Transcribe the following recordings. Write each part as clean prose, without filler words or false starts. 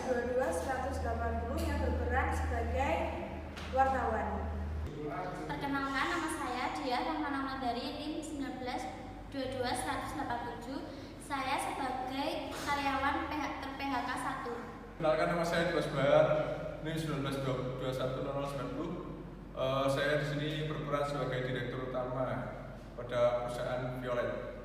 1922-180 yang berperan sebagai wartawan. Perkenalkan, nama saya Dia Rahmanah dari NIM 1922-187. Saya sebagai karyawan ter-PHK 1. Perkenalkan, nama saya Dimas Bahar, NIM 1921-0090. Saya di sini berperan sebagai direktur utama pada perusahaan Violet.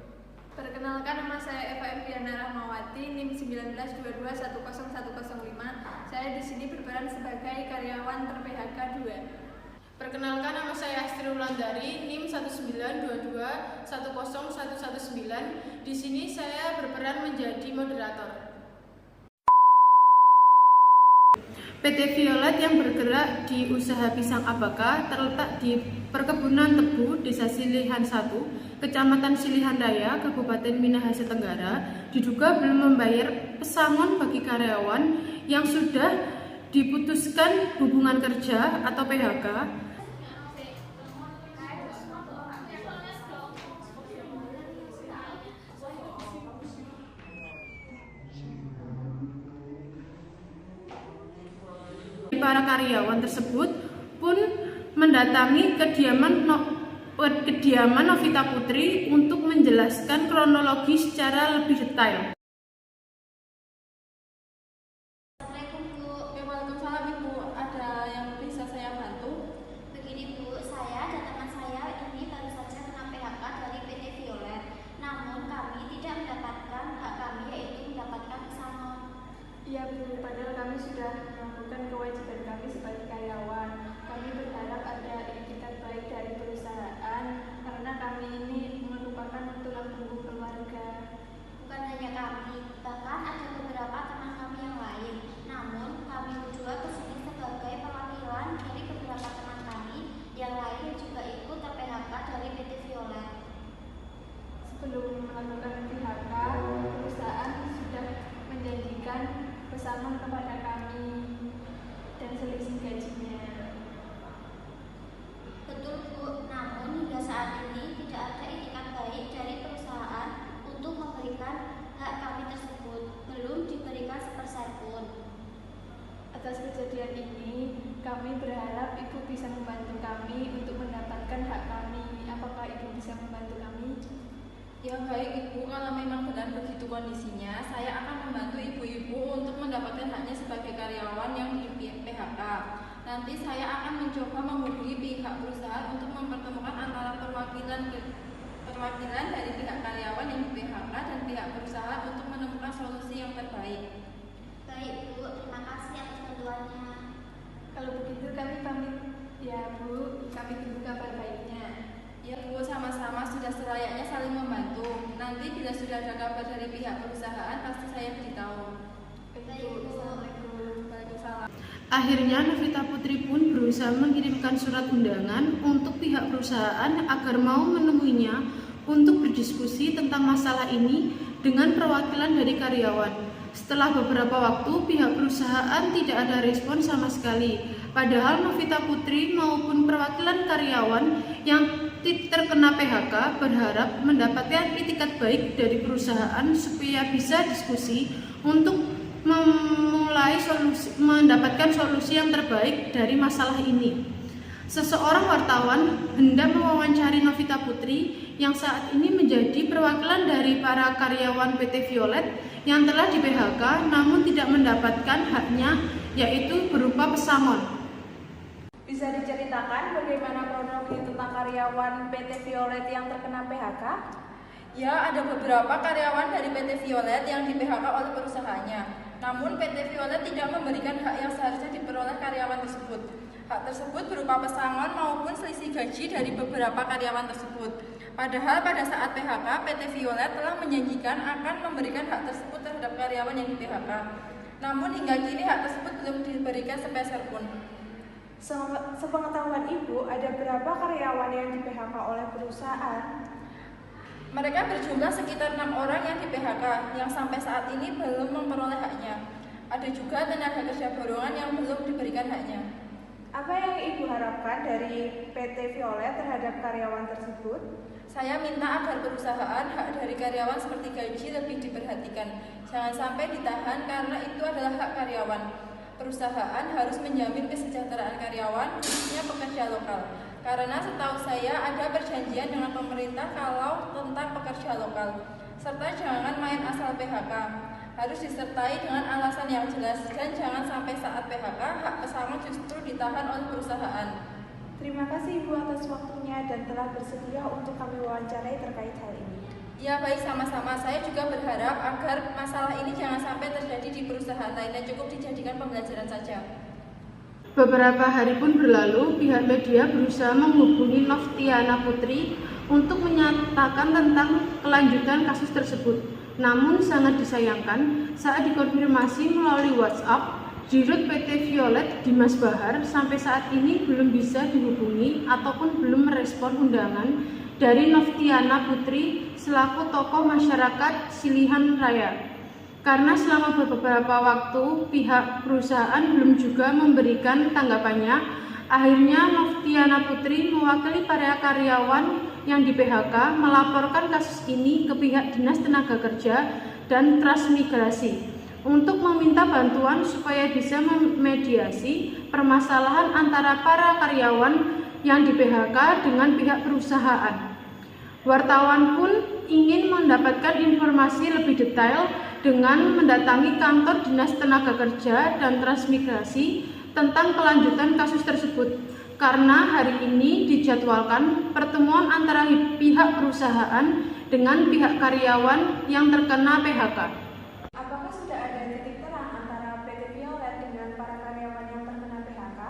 Perkenalkan, nama saya Eva Eviana Rahmawati, NIM 1922-10105. Saya di sini berperan sebagai karyawan ter-PHK 2. Perkenalkan, nama saya Astri Wulandari, NIM 1922-10119. Di sini saya berperan menjadi moderator. PT Violet yang bergerak di usaha pisang Abaka terletak di Perkebunan Tebu, Desa Silihan 1, Kecamatan Silihan Raya, Kabupaten Minahasa Tenggara, diduga belum membayar pesangon bagi karyawan yang sudah diputuskan hubungan kerja atau PHK. Para karyawan tersebut pun mendatangi kediaman Novita Putri untuk menjelaskan kronologi secara lebih detail. Assalamualaikum Bu. Waalaikumsalam Ibu, ada yang bisa saya bantu? Begini Bu, saya dan teman saya ini baru saja kena PHK dari PT Violet. Namun kami tidak mendapatkan hak kami, yaitu mendapatkan pesangon. Iya Bu, padahal kami sudah melakukan kewajiban kami sebagai karyawan. Kami berharap ada etikat baik dari perusahaan karena kami ini merupakan tulang punggung keluarga. Bukan hanya kami, bahkan ada beberapa teman kami yang lain. Namun kami berdua kesini sebagai perwakilan dari beberapa teman kami yang lain yang juga ikut ter-PHK dari PT Violet. Sebelum melakukan PHK, perusahaan sudah menjanjikan pesangon kepada kami dan selisih gajinya. Betul Bu, namun hingga saat ini tidak ada itikat baik dari perusahaan untuk memberikan hak kami tersebut. Belum diberikan sepersen pun. Atas kejadian ini, kami berharap Ibu bisa membantu kami untuk mendapatkan hak kami. Apakah Ibu bisa membantu kami? Ya baik Ibu, kalau memang benar begitu kondisinya, saya akan membantu ibu-ibu untuk mendapatkan haknya sebagai karyawan yang di PHK. Nanti saya akan mencoba menghubungi pihak perusahaan untuk mempertemukan antara perwakilan dari pihak karyawan yang di PHK dan pihak perusahaan untuk menemukan solusi yang terbaik. Baik Bu, terima kasih atas bantuannya. Kalau begitu kami pamit ya Bu, kami tunggu kabar baiknya. Ya Bu, sama-sama, sudah selayaknya saling membantu. Nanti bila sudah ada kabar dari pihak perusahaan, pasti saya beritahu. Baik Bu. Assalamualaikum. Waalaikumsalam. Akhirnya Novita Putri pun berusaha mengirimkan surat undangan untuk pihak perusahaan agar mau menemuinya untuk berdiskusi tentang masalah ini dengan perwakilan dari karyawan. Setelah beberapa waktu, pihak perusahaan tidak ada respon sama sekali. Padahal Novita Putri maupun perwakilan karyawan yang terkena PHK berharap mendapatkan itikat baik dari perusahaan supaya bisa diskusi untuk mendapatkan solusi yang terbaik dari masalah ini. Seseorang wartawan hendak mewawancari Novita Putri yang saat ini menjadi perwakilan dari para karyawan PT Violet yang telah di PHK namun tidak mendapatkan haknya, yaitu berupa pesangon. Bisa diceritakan bagaimana kronologi tentang karyawan PT Violet yang terkena PHK? Ya, ada beberapa karyawan dari PT Violet yang di PHK oleh perusahaannya. Namun PT Violet tidak memberikan hak yang seharusnya diperoleh karyawan tersebut. Hak tersebut berupa pesangon maupun selisih gaji dari beberapa karyawan tersebut. Padahal pada saat PHK, PT Violet telah menjanjikan akan memberikan hak tersebut terhadap karyawan yang di PHK. Namun hingga kini hak tersebut belum diberikan sepeser pun. Sepengetahuan Ibu, ada berapa karyawan yang di PHK oleh perusahaan? Mereka berjumlah sekitar 6 orang yang di PHK, yang sampai saat ini belum memperoleh haknya. Ada juga tenaga kerja borongan yang belum diberikan haknya. Apa yang Ibu harapkan dari PT Violet terhadap karyawan tersebut? Saya minta agar perusahaan hak dari karyawan seperti gaji lebih diperhatikan. Jangan sampai ditahan karena itu adalah hak karyawan. Perusahaan harus menjamin kesejahteraan karyawan, khususnya pekerja lokal. Karena setahu saya ada perjanjian dengan pemerintah kalau tentang pekerja lokal. Serta jangan main asal PHK. Harus disertai dengan alasan yang jelas dan jangan sampai saat PHK hak pesangon justru ditahan oleh perusahaan. Terima kasih Ibu atas waktunya dan telah bersedia untuk kami wawancarai terkait hal ini. Ya baik, sama-sama. Saya juga berharap agar masalah ini jangan sampai terjadi di perusahaan lain dan cukup dijadikan pembelajaran saja. Beberapa hari pun berlalu, pihak media berusaha menghubungi Noftiana Putri untuk menyatakan tentang kelanjutan kasus tersebut. Namun sangat disayangkan saat dikonfirmasi melalui WhatsApp, Dirut PT Violet Dimas Bahar sampai saat ini belum bisa dihubungi ataupun belum merespon undangan dari Noftiana Putri selaku tokoh masyarakat Silihan Raya. Karena selama beberapa waktu pihak perusahaan belum juga memberikan tanggapannya, akhirnya Noftiana Putri mewakili para karyawan yang di PHK melaporkan kasus ini ke pihak Dinas Tenaga Kerja dan Transmigrasi untuk meminta bantuan supaya bisa memediasi permasalahan antara para karyawan yang di PHK dengan pihak perusahaan. Wartawan pun ingin mendapatkan informasi lebih detail dengan mendatangi kantor Dinas Tenaga Kerja dan Transmigrasi tentang kelanjutan kasus tersebut, karena hari ini dijadwalkan pertemuan antara pihak perusahaan dengan pihak karyawan yang terkena PHK. Apakah sudah ada titik terang antara PT Violet dengan para karyawan yang terkena PHK?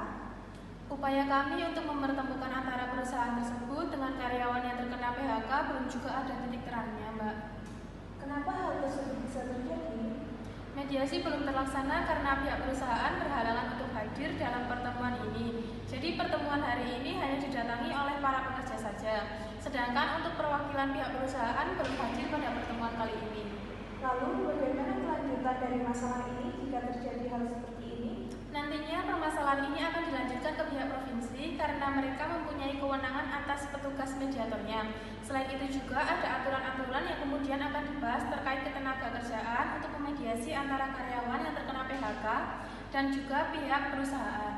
Upaya kami untuk mempertemukan antara perusahaan tersebut dengan karyawan yang terkena PHK belum juga ada titik terangnya, Mbak. Kenapa hal tersebut bisa terjadi? Mediasi belum terlaksana karena pihak perusahaan berhalangan untuk hadir dalam pertemuan ini. Jadi pertemuan hari ini hanya didatangi oleh para pekerja saja. Sedangkan untuk perwakilan pihak perusahaan belum hadir pada pertemuan kali ini. Lalu bagaimana kelanjutan dari masalah ini jika terjadi hal seperti ini? Nantinya permasalahan ini akan dilanjutkan ke pihak provinsi karena mereka mempunyai kewenangan atas petugas mediatornya. Selain itu juga ada aturan-aturan yang kemudian akan dibahas terkait ketenagakerjaan untuk memediasi antara karyawan yang terkena PHK dan juga pihak perusahaan.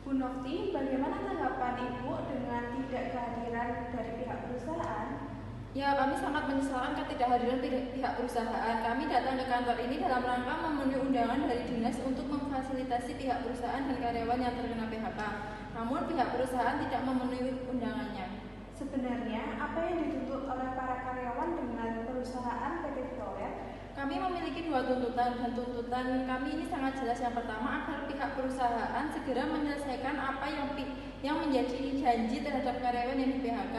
Bu Nofti, bagaimana tanggapan Ibu dengan tidak kehadiran dari pihak perusahaan? Ya, kami sangat menyesalkan ketidakhadiran pihak perusahaan. Kami datang ke kantor ini dalam rangka memenuhi undangan dari dinas untuk memfasilitasi pihak perusahaan dan karyawan yang terkena PHK. Namun pihak perusahaan tidak memenuhi undangannya. Sebenarnya, apa yang dituntut oleh para karyawan dengan perusahaan PT Violet? Kami memiliki dua tuntutan, dan tuntutan kami ini sangat jelas. Yang pertama, agar pihak perusahaan segera menyelesaikan apa yang menjadi janji terhadap karyawan yang di PHK.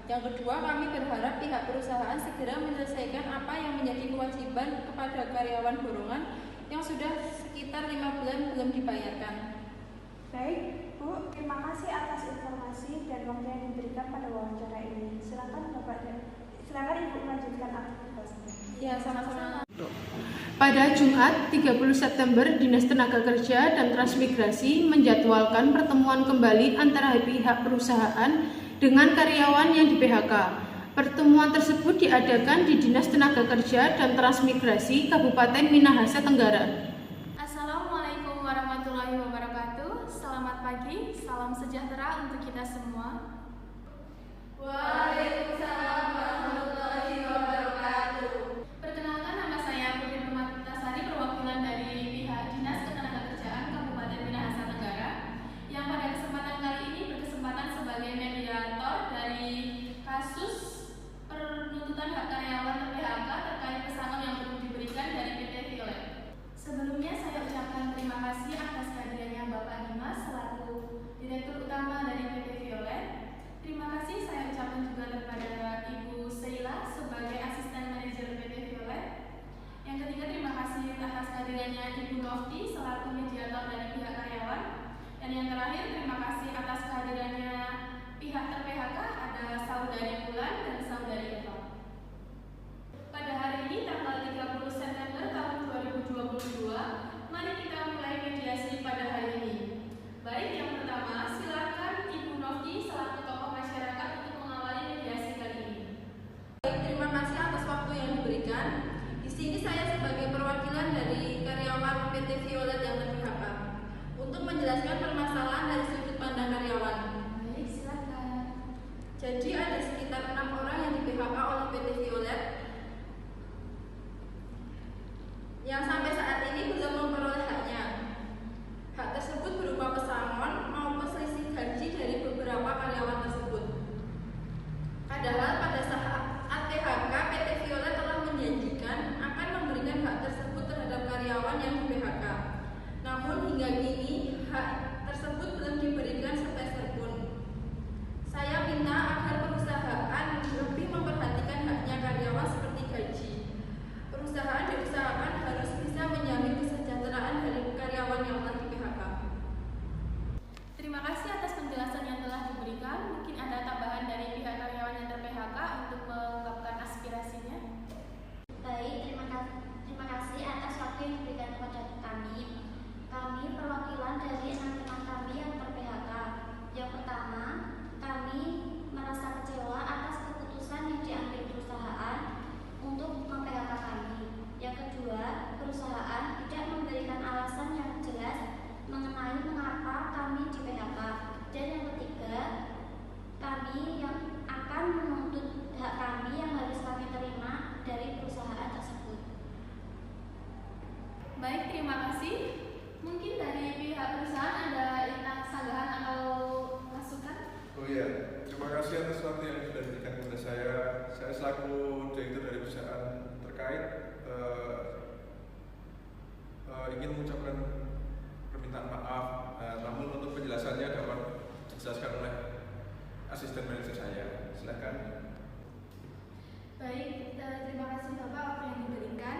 Yang kedua, kami berharap pihak perusahaan segera menyelesaikan apa yang menjadi kewajiban kepada karyawan borongan yang sudah sekitar 5 bulan belum dibayarkan. Baik, Bu, terima kasih atas informasi dan waktu yang diberikan pada wawancara ini. Silakan Ibu melanjutkan aktivitasnya. Ya, sama-sama. Pada Jumat 30 September, Dinas Tenaga Kerja dan Transmigrasi menjadwalkan pertemuan kembali antara pihak perusahaan dengan karyawan yang di PHK. Pertemuan tersebut diadakan di Dinas Tenaga Kerja dan Transmigrasi Kabupaten Minahasa Tenggara. Assalamualaikum warahmatullahi wabarakatuh. Selamat pagi, salam sejahtera untuk kita semua. Waalaikumsalam warahmatullahi wabarakatuh. Perkenalkan, nama saya Putri Permatasari, perwakilan dari pihak Dinas Ketenagakerjaan Kabupaten Minahasa Tenggara, yang pada kesempatan kali ini berkesempatan sebagai mediator dari kasus penuntutan hak karyawan PHK terkait pesangon yang belum diberikan dari PT Violet. Sebelumnya saya ucapkan terima kasih atas kehadirannya Bapak Dimas selaku Direktur Utama dari PT Violet. Terima kasih saya ucapkan juga kepada Ibu Sheila sebagai Asisten Manajer PT Violet. Yang ketiga, terima kasih atas kehadirannya Ibu Nofti selaku mediator dari pihak karyawan. Dan yang terakhir, terima kasih atas kehadirannya pihak ter-PHK, ada Saudari Bulan dan Saudari Eva. Pada hari ini, tanggal 30 September tahun 2022, mari kita mulai mediasi pada hari ini. Baik, yang pertama, silakan Ibu Nofti selaku tokoh masyarakat untuk mengawali mediasi kali ini. Baik, terima kasih atas waktu yang diberikan. Di sini saya sebagai perwakilan dari karyawan PT Violet yang ter-PHK untuk menjelaskan permasalahan dari sudut pandang karyawan. Baik, silakan. Jadi ada sekitar 6 orang yang di-PHK oleh PT Violet yang sampai saat ini belum memperoleh haknya. Hak tersebut berupa pesangon maupun selisih gaji dari beberapa karyawan tersebut. Padahal pada saat PHK, PT Violet telah menjanjikan akan memberikan hak tersebut terhadap karyawan yang di-PHK. Namun hingga kini hak tersebut belum diberikan sepeser pun. Saya minta agar perusahaan lebih memperhatikan haknya karyawan seperti gaji. Perusahaan diusahakan harus bisa menjamin kesejahteraan dari karyawan yang telah di-PHK. Terima kasih atas penjelasan yang telah diberikan. Mungkin ada tambahan dari pihak karyawan yang ter-PHK untuk mengungkapkan aspirasinya. Baik, terima kasih atas waktu yang diberikan kepada kami. Kami perwakilan dari 6 teman kami yang ter-PHK. Yang pertama, kami merasa kecewa atas keputusan yang diambil perusahaan untuk mem-PHK kami. Yang kedua, perusahaan tidak memberikan alasan yang jelas mengenai mengapa kami di-PHK. Dan yang ketiga, kami yang akan menuntut hak kami yang harus kami terima dari perusahaan tersebut. Baik, terima kasih. Mungkin dari pihak perusahaan ada sanggahan atau masukan? Oh iya, terima kasih atas waktu yang sudah diberikan kepada saya. Saya selaku direktur dari perusahaan terkait ingin mengucapkan permintaan maaf. Namun untuk penjelasannya dapat dijelaskan oleh asisten manajer saya. Silakan. Baik, terima kasih Bapak waktu yang diberikan.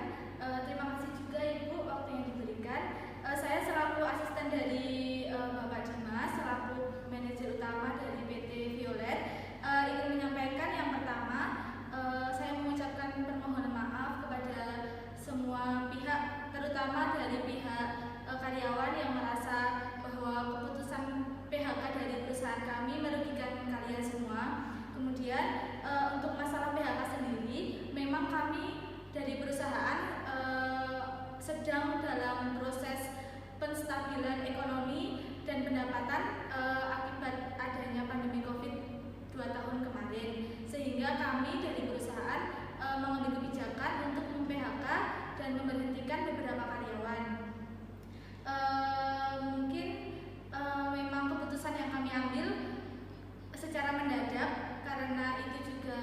Terima kasih juga Ibu waktu yang diberikan. Saya selaku asisten dari Bapak Dimas, selaku manajer utama dari PT Violet, ingin menyampaikan yang pertama, saya mengucapkan permohonan maaf kepada semua pihak, terutama dari pihak karyawan yang merasa bahwa keputusan PHK dari perusahaan kami merugikan kalian semua. Kemudian untuk masalah PHK sendiri, memang kami dari perusahaan sedang dalam proses penstabilan ekonomi dan pendapatan akibat adanya pandemi COVID 2 tahun kemarin, sehingga kami dari perusahaan mengambil kebijakan untuk mem-PHK dan memberhentikan beberapa karyawan. Mungkin memang keputusan yang kami ambil secara mendadak, karena itu juga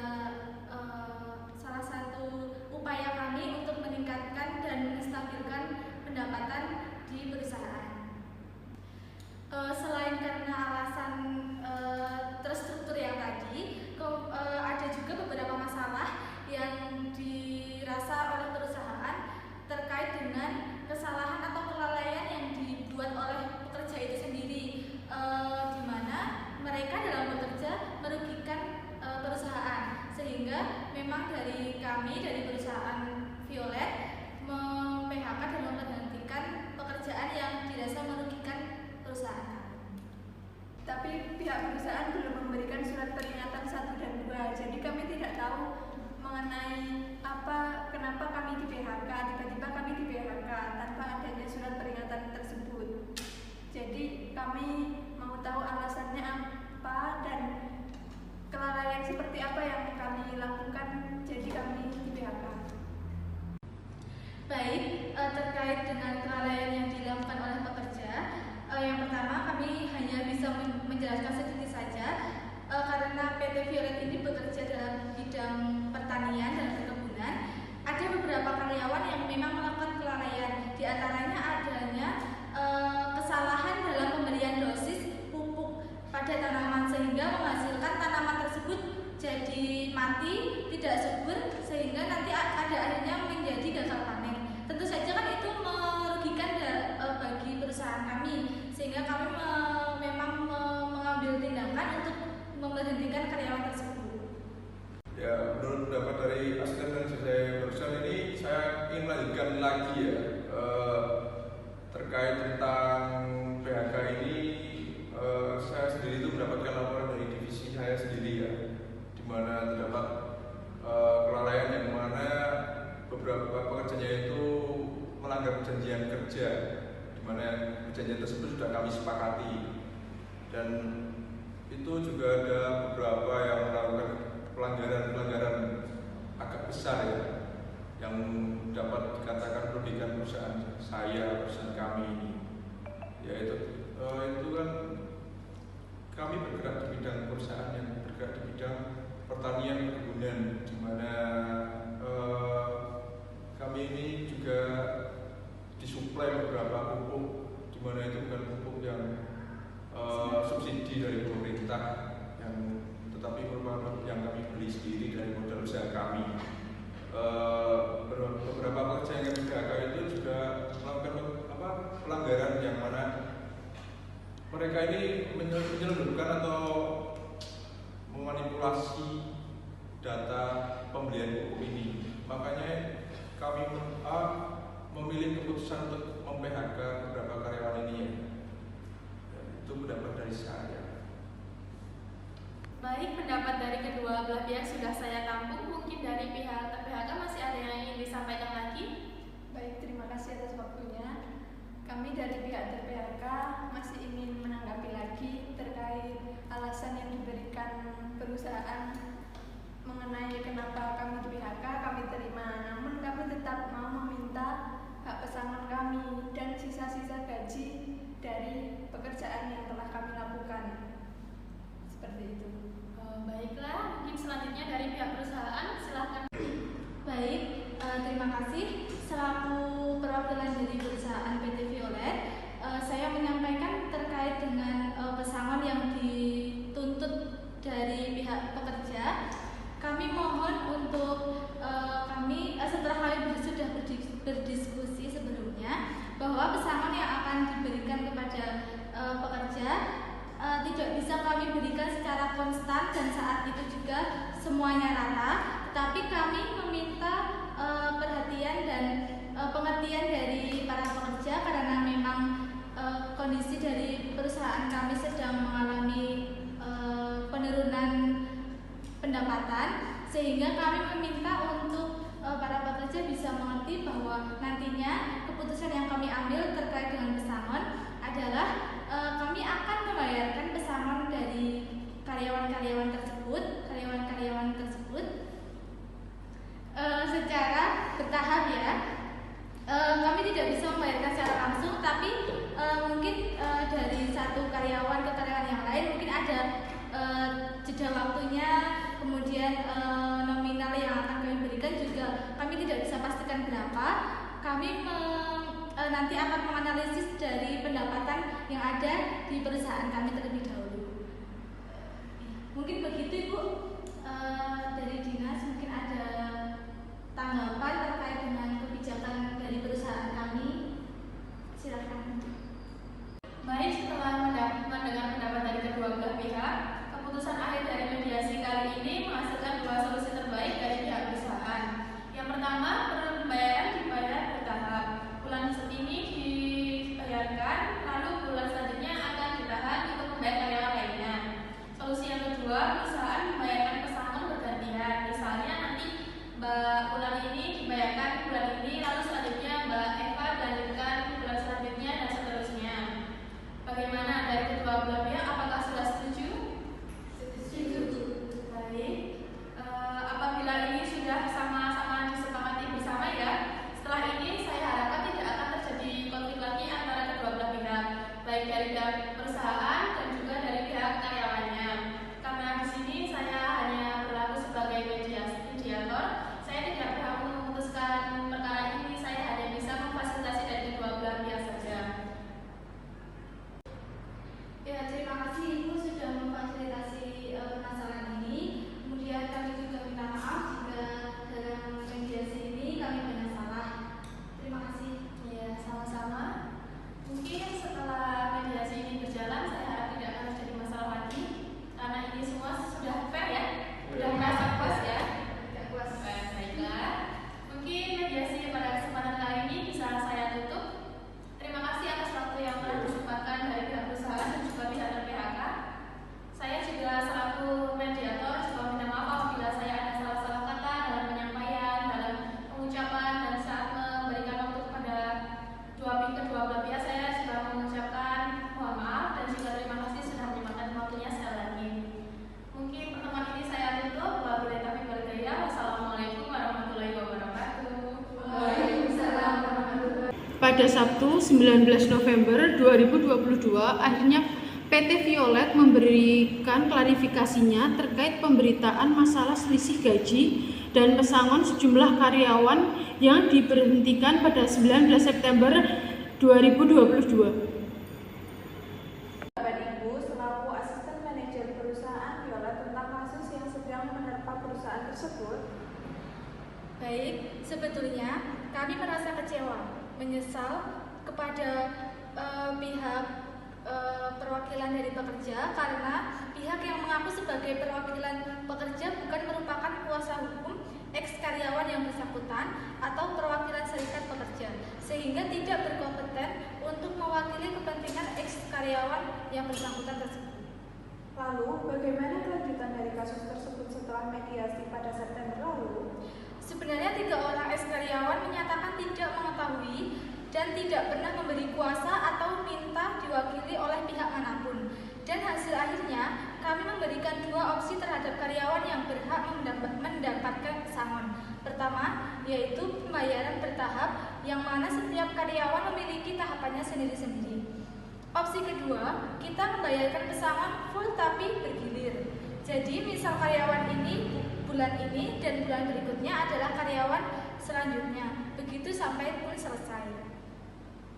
salah satu upaya kami untuk meningkatkan dan menstabilkan pendapatan di perusahaan. Selain karena alasan terstruktur yang tadi, ada juga beberapa masalah yang dirasa oleh perusahaan terkait dengan kesalahan atau kelalaian yang dibuat oleh pekerja itu sendiri, di mana mereka dalam bekerja merugikan perusahaan, sehingga memang dari kami dari perusahaan Violet mem-PHK dan memberhentikan pekerjaan yang dirasa merugikan perusahaan. Tapi pihak perusahaan belum memberikan surat peringatan 1 dan 2, jadi kami tidak tahu mengenai kenapa kami di-PHK, tiba-tiba kami di-PHK tanpa adanya surat peringatan tersebut. Jadi kami mau tahu alasannya apa dan kelalaian seperti apa yang kami lakukan, jadi kami di-PHK. Baik, terkait dengan kelalaian yang dilakukan oleh pekerja, yang pertama kami hanya bisa menjelaskan sedikit saja, karena PT Violet ini bekerja dalam bidang pertanian dan perkebunan. Ada beberapa karyawan yang memang melakukan kelalaian, di antaranya adanya kesalahan dalam pemberian dosis pupuk pada tanaman sehingga menghasilkan tanaman tersebut jadi mati, tidak subur, sehingga nanti ada akhirnya menjadi gagal panen. Tentu saja kan itu merugikan bagi perusahaan kami, sehingga kami memang mengambil tindakan untuk memberhentikan karyawan tersebut. Ya, menurut pendapat dari asisten manajer saya barusan ini, saya ingin melanjutkan lagi ya terkait tentang PHK ini. Saya sendiri itu mendapatkan laporan dari divisi saya sendiri ya, di mana terdapat kelalaian yang mana beberapa beberapa pekerjanya itu melanggar perjanjian kerja, di mana perjanjian tersebut sudah kami sepakati, dan itu juga ada beberapa yang melakukan pelanggaran agak besar ya, yang dapat dikatakan merugikan perusahaan perusahaan kami ini, yaitu itu kan kami bergerak di bidang perusahaan yang bergerak di bidang pertanian perkebunan, di mana kami ini juga disuplai beberapa pupuk, di mana itu bukan pupuk yang subsidi dari pemerintah, tetapi merupakan yang kami beli sendiri dari modal usaha kami. Beberapa pekerja yang kami PHK itu juga melakukan pelanggaran yang mana mereka ini menyelundupkan atau memanipulasi data pembelian pupuk ini. Makanya kami memilih keputusan untuk mem-PHK beberapa karyawan ini ya. Itu pendapat dari saya. Baik, pendapat dari kedua belah pihak sudah saya tampung. Mungkin dari pihak PHK masih ada yang ingin disampaikan lagi? Baik, terima kasih atas waktunya. Kami dari pihak PHK masih ingin menanggapi lagi terkait alasan yang diberikan perusahaan mengenai kenapa kami di PHK. Kami terima, namun kami tetap mau meminta hak pesangon kami dan sisa-sisa gaji dari pekerjaan yang telah kami lakukan. Seperti itu. Baiklah, mungkin selanjutnya dari pihak perusahaan, silakan. Baik, terima kasih. Selaku perwakilan dari perusahaan PT Violet, saya menyampaikan terkait dengan pesangon yang dituntut dari pihak pekerja. Kami mohon untuk kami setelah kami sudah berdiskusi sebelumnya bahwa pesangon yang akan diberikan kepada pekerja tidak bisa kami berikan secara konstan dan saat itu juga semuanya rata, tapi kami meminta perhatian dan pengertian dari para pekerja karena memang kondisi dari perusahaan kami sedang mengalami penurunan pendapatan, sehingga kami meminta untuk para pekerja bisa mengerti bahwa nantinya keputusan yang kami ambil terkait dengan pesangon adalah kami akan membayarkan pesangon dari karyawan-karyawan tersebut secara bertahap ya. Kami tidak bisa membayarkan secara langsung, tapi mungkin dari satu karyawan ke karyawan yang lain mungkin ada jeda waktunya, kemudian nominal yang akan kami berikan juga kami tidak bisa pastikan berapa. Kami nanti akan menganalisis dari pendapatan yang ada di perusahaan kami terlebih dahulu. Mungkin begitu Ibu. Dari dinas mungkin ada tanggapan terkait dengan kebijakan dari perusahaan kami. Silakan. Baik, setelah mendengar pendapat dari kedua belah pihak, keputusan akhir dari mediasi kali ini menghasilkan dua solusi terbaik dari pihak perusahaan. Yang pertama, pembayaran dibayar bertahap. Bulan ini dibayarkan, lalu bulan selanjutnya akan ditahan untuk membayar karyawan lainnya. Solusi yang kedua, perusahaan membayarkan pesangon bergantian. Misalnya nanti bulan ini dibayarkan pada Sabtu 19 November 2022, akhirnya PT Violet memberikan klarifikasinya terkait pemberitaan masalah selisih gaji dan pesangon sejumlah karyawan yang diberhentikan pada 19 September 2022. Bapak Ibu, selaku asisten manajer perusahaan Violet tentang kasus yang sedang menerpa perusahaan tersebut. Baik, sebetulnya kami merasa kecewa, menyesal kepada pihak perwakilan dari pekerja karena pihak yang mengaku sebagai perwakilan pekerja bukan merupakan kuasa hukum eks-karyawan yang bersangkutan atau perwakilan serikat pekerja, sehingga tidak berkompeten untuk mewakili kepentingan eks-karyawan yang bersangkutan tersebut. Lalu, bagaimana kelanjutan dari kasus tersebut setelah mediasi pada September lalu? Sebenarnya 3 orang eks-karyawan menyatakan tidak mengetahui dan tidak pernah memberi kuasa atau minta diwakili oleh pihak manapun. Dan hasil akhirnya, kami memberikan 2 opsi terhadap karyawan yang berhak mendapatkan pesangon. Pertama, yaitu pembayaran bertahap, yang mana setiap karyawan memiliki tahapannya sendiri-sendiri. Opsi kedua, kita membayarkan pesangon full tapi bergilir. Jadi, misal karyawan ini bulan ini dan bulan berikutnya adalah karyawan selanjutnya. Begitu sampai pun selesai.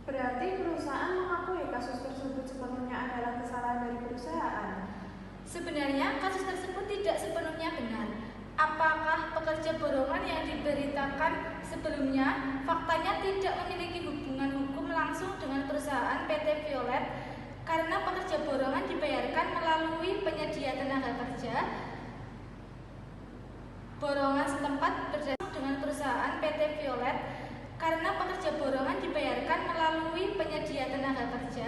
Berarti perusahaan mengakui kasus tersebut sepenuhnya adalah kesalahan dari perusahaan. Sebenarnya kasus tersebut tidak sepenuhnya benar. Apakah pekerja borongan yang diberitakan sebelumnya faktanya tidak memiliki hubungan hukum langsung dengan perusahaan PT Violet karena pekerja borongan dibayarkan melalui penyedia tenaga kerja borongan setempat berdasarkan dengan perusahaan PT Violet karena pekerja borongan dibayarkan melalui penyedia tenaga kerja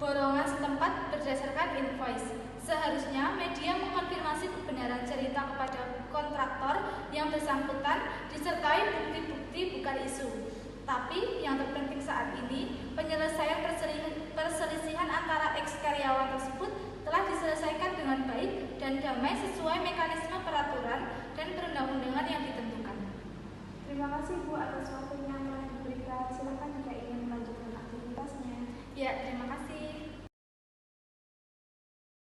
borongan setempat berdasarkan invoice. Seharusnya media mengkonfirmasi kebenaran cerita kepada kontraktor yang bersangkutan disertai bukti-bukti bukan isu. Tapi yang terpenting saat ini, penyelesaian perselisihan antara eks-karyawan tersebut telah diselesaikan dengan baik dan damai sesuai mekanisme peraturan dan perundang-undangan yang ditentukan. Terima kasih Bu atas waktunya yang telah diberikan. Silakan jika ingin melanjutkan aktivitasnya. Ya, terima kasih.